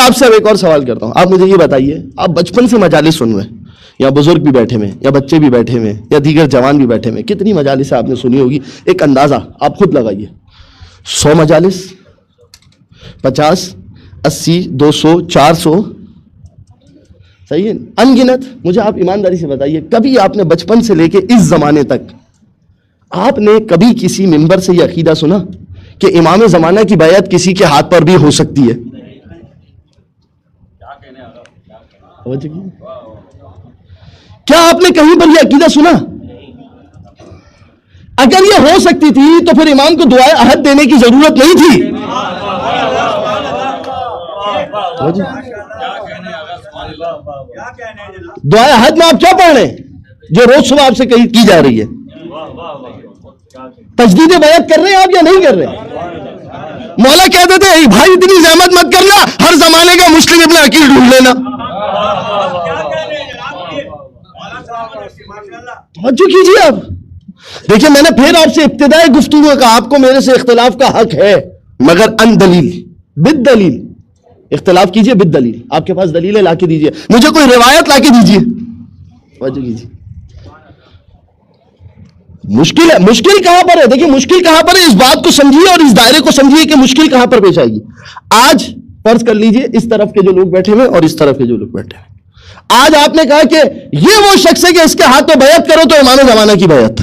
آپ سے اب ایک اور سوال کرتا ہوں. آپ مجھے یہ بتائیے, آپ بچپن سے مجالس سن رہے ہیں, یا بزرگ بھی بیٹھے ہوئے, یا بچے بھی بیٹھے ہوئے, یا دیگر جوان بھی بیٹھے ہوئے, کتنی مجالس آپ نے سنی ہوگی؟ ایک اندازہ آپ خود لگائیے. 100 مجالس, 50, 80, 200, 400, صحیح ہے, ان گنت. مجھے آپ ایمانداری سے بتائیے, کبھی آپ نے بچپن سے لے کے اس زمانے تک آپ نے کبھی کسی ممبر سے یہ عقیدہ سنا کہ امام زمانہ کی بیعت کسی کے ہاتھ پر بھی ہو سکتی ہے؟ کیا آپ نے کہیں پر یہ عقیدہ سنا؟ اگر یہ ہو سکتی تھی تو پھر امام کو دعائے عہد دینے کی ضرورت نہیں تھی. دعائے عہد میں آپ کیا پڑھ رہے ہیں جو روز صبح آپ سے کی جا رہی ہے؟ تجدید بیعت کر رہے ہیں آپ یا نہیں کر رہے؟ مولا کہتے تھے بھائی اتنی زحمت مت کرنا, ہر زمانے کا مسلم ابن عقیل ڈھونڈ لینا. توجہ کیجیے آپ. دیکھیں میں نے پھر آپ سے ابتدائی گفتگو کہا آپ کو میرے سے اختلاف کا حق ہے, مگر ان دلیل, بالدلیل. اختلاف کیجیے بالدلیل. آپ کے پاس دلیلیں لا کے دیجیے, مجھے کوئی روایت لا کے دیجیے. توجہ کیجیے. مشکل ہے. مشکل کہاں پر ہے؟ دیکھیں مشکل کہاں پر ہے, اس بات کو سمجھیے اور اس دائرے کو سمجھیے کہ مشکل کہاں پر پیش آئے گی. آج فرض کر لیجئے اس طرف کے جو لوگ بیٹھے ہوئے اور اس طرف کے جو لوگ بیٹھے ہوئے, آج آپ نے کہا کہ یہ وہ شخص ہے کہ اس کے ہاتھ پہ بیعت کرو تو امام زمانہ کی بیعت.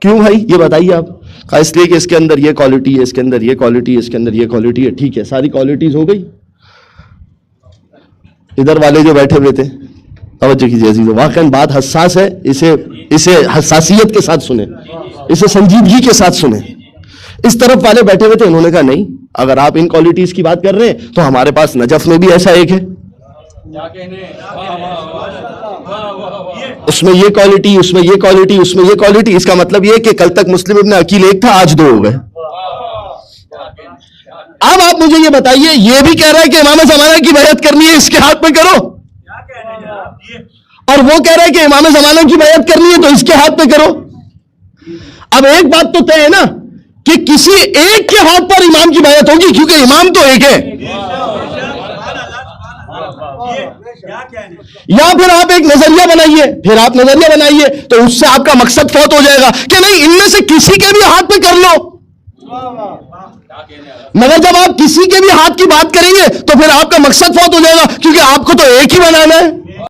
کیوں بھائی یہ بتائیے آپ؟ کہا اس لیے کہ اس کے اندر یہ کوالٹی ہے, اس کے اندر یہ کوالٹی ہے, اس کے اندر یہ کوالٹی ہے. ٹھیک ہے, ساری کوالٹیز ہو گئی. ادھر والے جو بیٹھے ہوئے تھے, توجہ کیجیے عزیزو, واقعاً بات حساس ہے, اسے حساسیت کے ساتھ سنیں, اسے سنجیدگی کے ساتھ سنیں. اس طرف والے بیٹھے ہوئے تھے, انہوں نے کہا نہیں, اگر آپ ان کوالٹیز کی بات کر رہے ہیں تو ہمارے پاس نجف میں بھی ایسا ایک ہے, اس میں یہ کوالٹی, اس میں یہ کوالٹی, اس میں یہ کوالٹی. اس کا مطلب یہ کہ کل تک مسلم ابن عقیل ایک تھا, آج 2 ہو گئے. اب آپ مجھے یہ بتائیے, یہ بھی کہہ رہا ہے کہ امام زمانہ کی بیعت کرنی ہے, اس کے ہاتھ پہ کرو, اور وہ کہہ رہا ہے کہ امام زمانہ کی بیعت کرنی ہے تو اس کے ہاتھ پہ کرو. اب ایک بات تو طے ہے نا کہ کسی ایک کے ہاتھ پر امام کی بیعت ہوگی, کیونکہ امام تو ایک ہے. یا پھر آپ ایک نظریہ بنائیے, پھر آپ نظریہ بنائیے تو اس سے آپ کا مقصد فوت ہو جائے گا کہ نہیں ان میں سے کسی کے بھی ہاتھ پہ کر لو. مگر جب آپ کسی کے بھی ہاتھ کی بات کریں گے تو پھر آپ کا مقصد فوت ہو جائے گا, کیونکہ آپ کو تو ایک ہی بنانا ہے.